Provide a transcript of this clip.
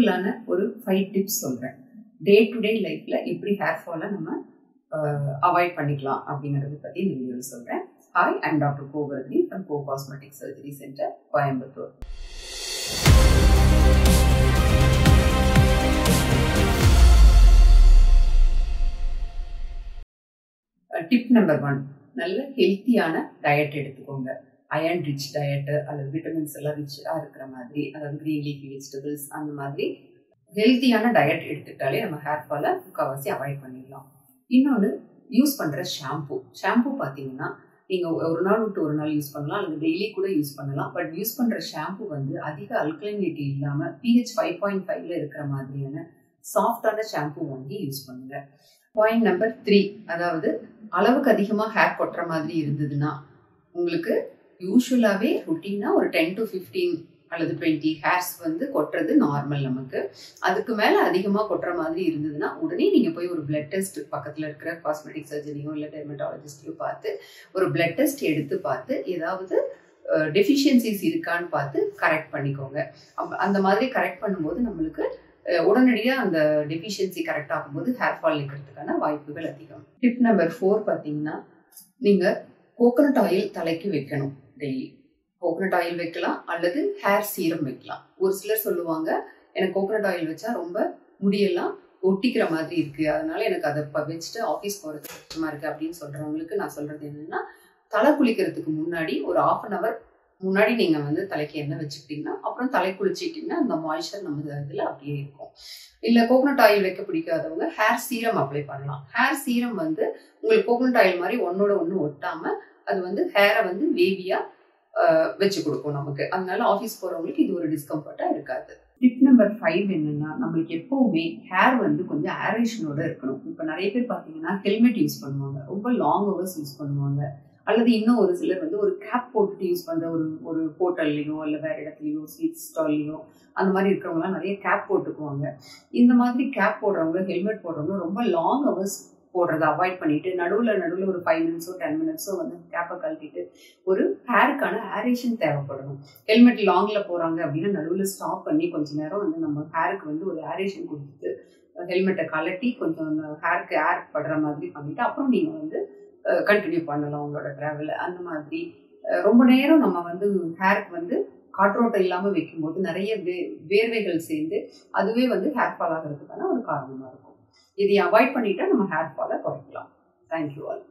சிம்பிளான ஒரு 5 டிப்ஸ் சொல்கிறேன். டே டு டே லைஃப்பில் எப்படி ஹேர் ஃபாலை நம்ம அவாய்ட் பண்ணிக்கலாம் அப்படிங்கிறத பற்றி இந்த வீடியோவில் சொல்கிறேன். Hi, I'm doctor Govardhani from go cosmetic surgery center, Coimbatore. Tip number 1, நல்ல ஹெல்த்தியான டயட் எடுத்துக்கோங்க. அயர்ன் ரிச் டயட்டு அல்லது விட்டமின்ஸ் எல்லாம் ரிச்சாக இருக்கிற மாதிரி, அதாவது கிரீன் லீஃபி வெஜிடபிள்ஸ் அந்த மாதிரி ஹெல்த்தியான டயட் எடுத்துக்கிட்டாலே நம்ம ஹேர் ஃபாலை முக்கால்வாசி அவாய்ட் பண்ணிடலாம். இன்னொன்று, யூஸ் பண்ணுற ஷாம்பு பார்த்தீங்கன்னா நீங்கள் ஒரு நாள் விட்டு ஒரு நாள் யூஸ் பண்ணலாம், அல்லது டெய்லி கூட யூஸ் பண்ணலாம். பட் யூஸ் பண்ணுற ஷாம்பு வந்து அதிக அல்கலைனிட்டி இல்லாமல் pH 5.5 இருக்கிற மாதிரியான சாஃப்டான ஷாம்பு வாங்கி யூஸ் பண்ணுங்க. பாயிண்ட் நம்பர் 3, அதாவது அளவுக்கு அதிகமாக ஹேர் கொட்டுற மாதிரி இருந்ததுன்னா, உங்களுக்கு யூஸ்வலாகவே ருட்டீனாக ஒரு 10 to 15 அல்லது 20 ஹேர்ஸ் வந்து கொட்டுறது நார்மல். நமக்கு அதுக்கு மேலே அதிகமாக கொட்டுற மாதிரி இருந்ததுன்னா உடனே நீங்கள் போய் ஒரு பிளட் டெஸ்ட், பக்கத்தில் இருக்கிற காஸ்மெட்டிக் சர்ஜரியோ இல்லை டெர்மட்டாலஜிஸ்டையோ பார்த்து ஒரு பிளட் டெஸ்ட் எடுத்து பார்த்து ஏதாவது டெஃபிஷியன்சிஸ் இருக்கான்னு பார்த்து கரெக்ட் பண்ணிக்கோங்க. அந்த மாதிரி கரெக்ட் பண்ணும்போது நம்மளுக்கு உடனடியாக அந்த டெஃபிஷியன்சி கரெக்ட் ஆகும்போது ஹேர் ஃபால் இருக்கிறதுக்கான வாய்ப்புகள் அதிகம். டிப் நம்பர் 4 பார்த்தீங்கன்னா, நீங்கள் கோகனட் ஆயில் தலைக்கு வைக்கணும். டெய்லி கோகனட் ஆயில் வைக்கலாம் அல்லது ஹேர் சீரம் வைக்கலாம். ஒரு சிலர் சொல்லுவாங்க, எனக்கு கோகனட் ஆயில் வச்சா ரொம்ப முடியெல்லாம் ஒட்டிக்கிற மாதிரி இருக்கு, அதனால எனக்கு அதை வச்சுட்டு ஆஃபீஸ் போகிறது கஷ்டமா இருக்கு அப்படின்னு சொல்றவங்களுக்கு நான் சொல்றது என்னன்னா, தலை குளிக்கிறதுக்கு முன்னாடி ஒரு 1/2 hour முன்னாடி நீங்கள் வந்து தலைக்கு எண்ணெய் வச்சுக்கிட்டீங்கன்னா அப்புறம் தலை குளிச்சிட்டிங்கன்னா அந்த மாய்ஸ்சர் நம்ம இதில் அப்படியே இருக்கும். இல்லை கோகனட் ஆயில் வைக்க பிடிக்காதவங்க ஹேர் சீரம் அப்ளை பண்ணலாம். ஹேர் சீரம் வந்து உங்களுக்கு கோகனட் ஆயில் மாதிரி ஒன்னோட ஒன்று ஒட்டாமல் அது வந்து ஹேரை வந்து வேவியாக வச்சு கொடுக்கும் நமக்கு. அதனால ஆஃபீஸ் போகிறவங்களுக்கு இது ஒரு டிஸ்கம்ஃபர்ட்டாக இருக்காது. டிப் நம்பர் 5 என்னன்னா, நம்மளுக்கு எப்போவுமே ஹேர் வந்து கொஞ்சம் ஏரேஷனோட இருக்கணும். இப்போ நிறைய பேர் பார்த்தீங்கன்னா ஹெல்மெட் யூஸ் பண்ணுவாங்க, ரொம்ப லாங் ஹவர்ஸ் யூஸ் பண்ணுவாங்க. அல்லது இன்னும் ஒரு சிலர் வந்து ஒரு கேப் போட்டுட்டு யூஸ் பண்ணுற ஒரு ஹோட்டல்லையோ இல்லை வேறு இடத்துலையோ ஸ்வீட் ஸ்டால்லையோ அந்த மாதிரி இருக்கிறவங்களாம் நிறைய கேப் போட்டுக்குவாங்க. இந்த மாதிரி கேப் போடுறவங்க, ஹெல்மெட் போடுறவங்க ரொம்ப லாங் ஹவர்ஸ் போடுறதை அவாய்ட் பண்ணிட்டு நடுவில் ஒரு 5 minutes 10 minutes வந்து கேப்பை கழட்டிட்டு ஒரு ஹேருக்கான ஏரேஷன் தேவைப்படணும். ஹெல்மெட் லாங்கில் போகிறாங்க அப்படின்னா நடுவில் ஸ்டாப் பண்ணி கொஞ்சம் நேரம் வந்து நம்ம ஹேருக்கு வந்து ஒரு ஏரேஷன் கொடுத்துட்டு ஹெல்மெட்டை கழட்டி கொஞ்சம் ஹேருக்கு ஏர் படுற மாதிரி பண்ணிவிட்டு அப்புறம் நீங்கள் வந்து கண்டினியூ பண்ணலாம் உங்களோட ட்ராவலை. அந்த மாதிரி ரொம்ப நேரம் நம்ம வந்து ஹேருக்கு வந்து காற்றோட்டம் இல்லாமல் வைக்கும்போது நிறைய வேர்வைகள் சேர்ந்து அதுவே வந்து ஹேர் ஃபால் ஆகிறதுக்கான ஒரு காரணமாக இருக்கும். இதை அவாய்ட் பண்ணிட்டா நம்ம ஹேர் ஃபாலை குறைக்கலாம். Thank you all.